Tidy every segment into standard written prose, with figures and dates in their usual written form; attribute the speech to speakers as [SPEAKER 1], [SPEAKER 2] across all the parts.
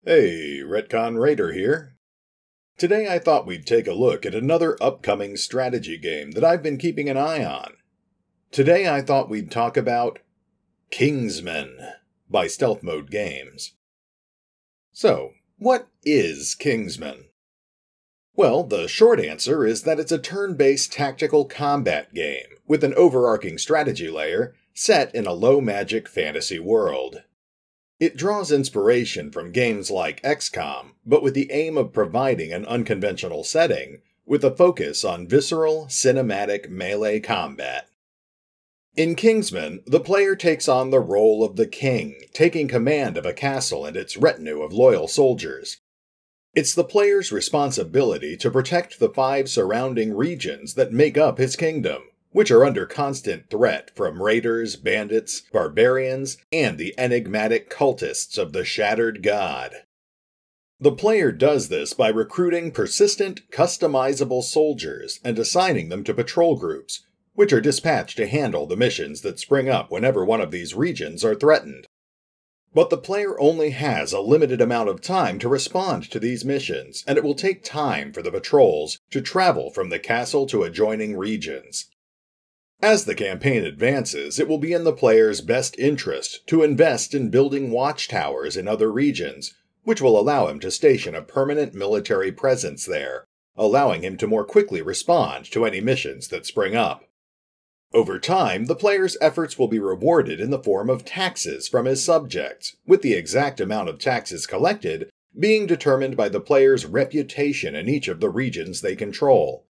[SPEAKER 1] Hey, RetconRaider here. Today I thought we'd take a look at another upcoming strategy game that I've been keeping an eye on. Today I thought we'd talk about Kingsmen by Stealth Mode Games. So, what is Kingsmen? Well, the short answer is that it's a turn-based tactical combat game with an overarching strategy layer set in a low-magic fantasy world. It draws inspiration from games like XCOM, but with the aim of providing an unconventional setting, with a focus on visceral, cinematic melee combat. In Kingsmen, the player takes on the role of the king, taking command of a castle and its retinue of loyal soldiers. It's the player's responsibility to protect the 5 surrounding regions that make up his kingdom, which are under constant threat from raiders, bandits, barbarians, and the enigmatic cultists of the Shattered God. The player does this by recruiting persistent, customizable soldiers and assigning them to patrol groups, which are dispatched to handle the missions that spring up whenever one of these regions are threatened. But the player only has a limited amount of time to respond to these missions, and it will take time for the patrols to travel from the castle to adjoining regions. As the campaign advances, it will be in the player's best interest to invest in building watchtowers in other regions, which will allow him to station a permanent military presence there, allowing him to more quickly respond to any missions that spring up. Over time, the player's efforts will be rewarded in the form of taxes from his subjects, with the exact amount of taxes collected being determined by the player's reputation in each of the regions they control.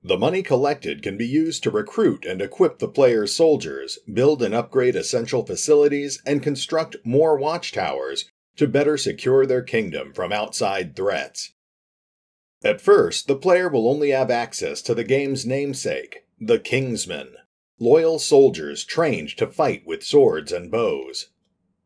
[SPEAKER 1] The money collected can be used to recruit and equip the player's soldiers, build and upgrade essential facilities, and construct more watchtowers to better secure their kingdom from outside threats. At first, the player will only have access to the game's namesake, the Kingsmen, loyal soldiers trained to fight with swords and bows.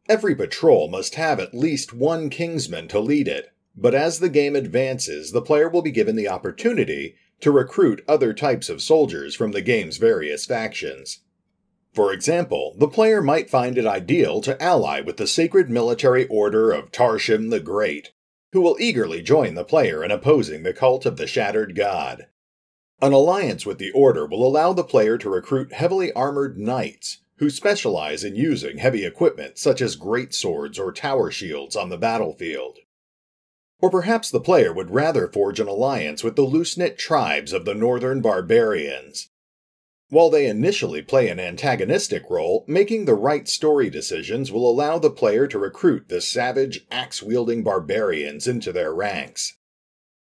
[SPEAKER 1] Every patrol must have at least one Kingsman to lead it, but as the game advances, the player will be given the opportunity to recruit other types of soldiers from the game's various factions. For example, the player might find it ideal to ally with the Sacred Military Order of Tarshim the Great, who will eagerly join the player in opposing the cult of the Shattered God. An alliance with the Order will allow the player to recruit heavily armored knights, who specialize in using heavy equipment such as great swords or tower shields on the battlefield. Or perhaps the player would rather forge an alliance with the loose-knit tribes of the northern barbarians. While they initially play an antagonistic role, making the right story decisions will allow the player to recruit the savage, axe-wielding barbarians into their ranks.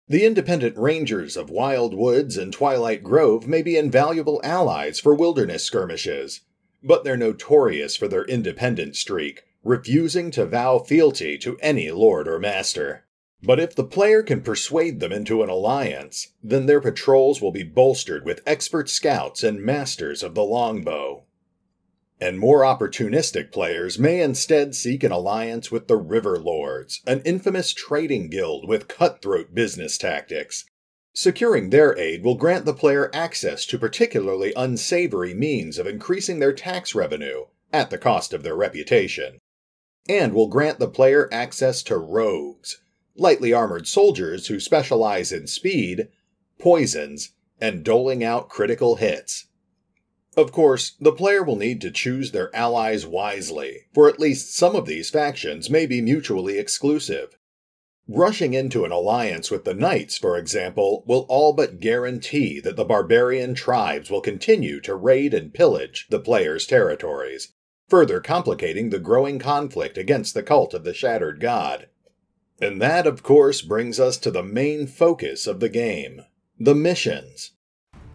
[SPEAKER 1] The independent rangers of Wild Woods and Twilight Grove may be invaluable allies for wilderness skirmishes, but they're notorious for their independent streak, refusing to vow fealty to any lord or master. But if the player can persuade them into an alliance, then their patrols will be bolstered with expert scouts and masters of the longbow. And more opportunistic players may instead seek an alliance with the River Lords, an infamous trading guild with cutthroat business tactics. Securing their aid will grant the player access to particularly unsavory means of increasing their tax revenue, at the cost of their reputation. And will grant the player access to rogues, lightly armored soldiers who specialize in speed, poisons, and doling out critical hits. Of course, the player will need to choose their allies wisely, for at least some of these factions may be mutually exclusive. Rushing into an alliance with the Knights, for example, will all but guarantee that the barbarian tribes will continue to raid and pillage the player's territories, further complicating the growing conflict against the cult of the Shattered God. And that, of course, brings us to the main focus of the game, the missions.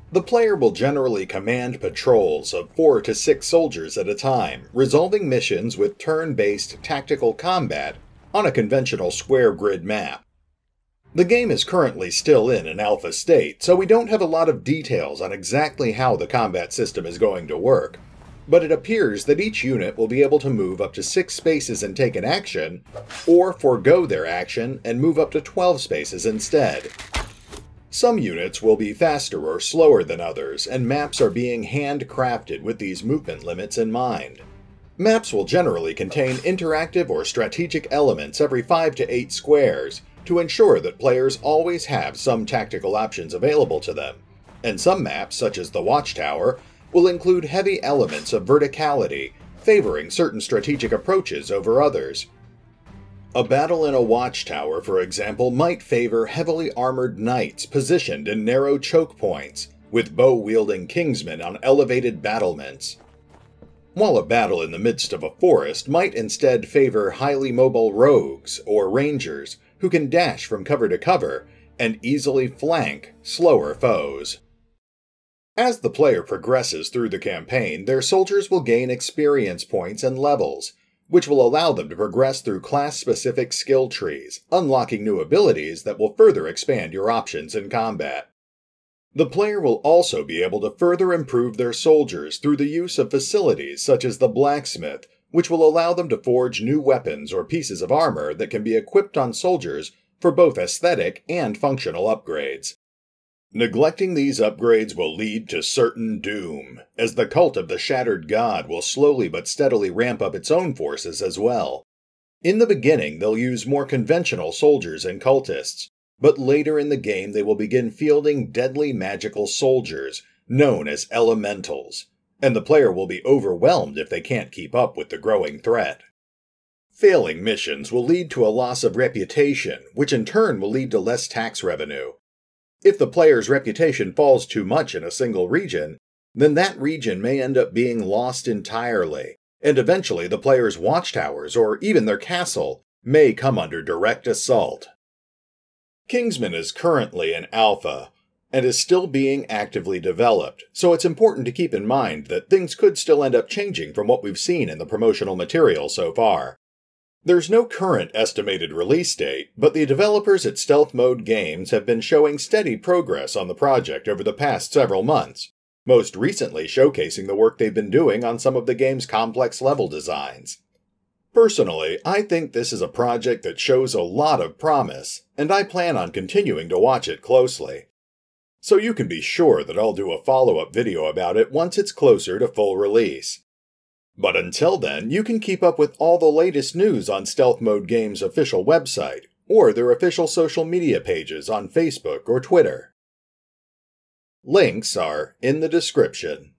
[SPEAKER 1] The player will generally command patrols of 4 to 6 soldiers at a time, resolving missions with turn-based tactical combat on a conventional square grid map. The game is currently still in an alpha state, so we don't have a lot of details on exactly how the combat system is going to work, but it appears that each unit will be able to move up to 6 spaces and take an action, or forego their action and move up to 12 spaces instead. Some units will be faster or slower than others, and maps are being handcrafted with these movement limits in mind. Maps will generally contain interactive or strategic elements every 5 to 8 squares to ensure that players always have some tactical options available to them, and some maps, such as the Watchtower, will include heavy elements of verticality, favoring certain strategic approaches over others. A battle in a watchtower, for example, might favor heavily armored knights positioned in narrow choke points, with bow-wielding Kingsmen on elevated battlements. While a battle in the midst of a forest might instead favor highly mobile rogues or rangers who can dash from cover to cover and easily flank slower foes. As the player progresses through the campaign, their soldiers will gain experience points and levels, which will allow them to progress through class-specific skill trees, unlocking new abilities that will further expand your options in combat. The player will also be able to further improve their soldiers through the use of facilities such as the blacksmith, which will allow them to forge new weapons or pieces of armor that can be equipped on soldiers for both aesthetic and functional upgrades. Neglecting these upgrades will lead to certain doom, as the cult of the Shattered God will slowly but steadily ramp up its own forces as well. In the beginning, they'll use more conventional soldiers and cultists, but later in the game they will begin fielding deadly magical soldiers, known as elementals, and the player will be overwhelmed if they can't keep up with the growing threat. Failing missions will lead to a loss of reputation, which in turn will lead to less tax revenue. If the player's reputation falls too much in a single region, then that region may end up being lost entirely, and eventually the player's watchtowers or even their castle may come under direct assault. Kingsmen is currently in alpha, and is still being actively developed, so it's important to keep in mind that things could still end up changing from what we've seen in the promotional material so far. There's no current estimated release date, but the developers at Stealth Mode Games have been showing steady progress on the project over the past several months, most recently showcasing the work they've been doing on some of the game's complex level designs. Personally, I think this is a project that shows a lot of promise, and I plan on continuing to watch it closely. So you can be sure that I'll do a follow-up video about it once it's closer to full release. But until then, you can keep up with all the latest news on Stealth Mode Games' official website, or their official social media pages on Facebook or Twitter. Links are in the description.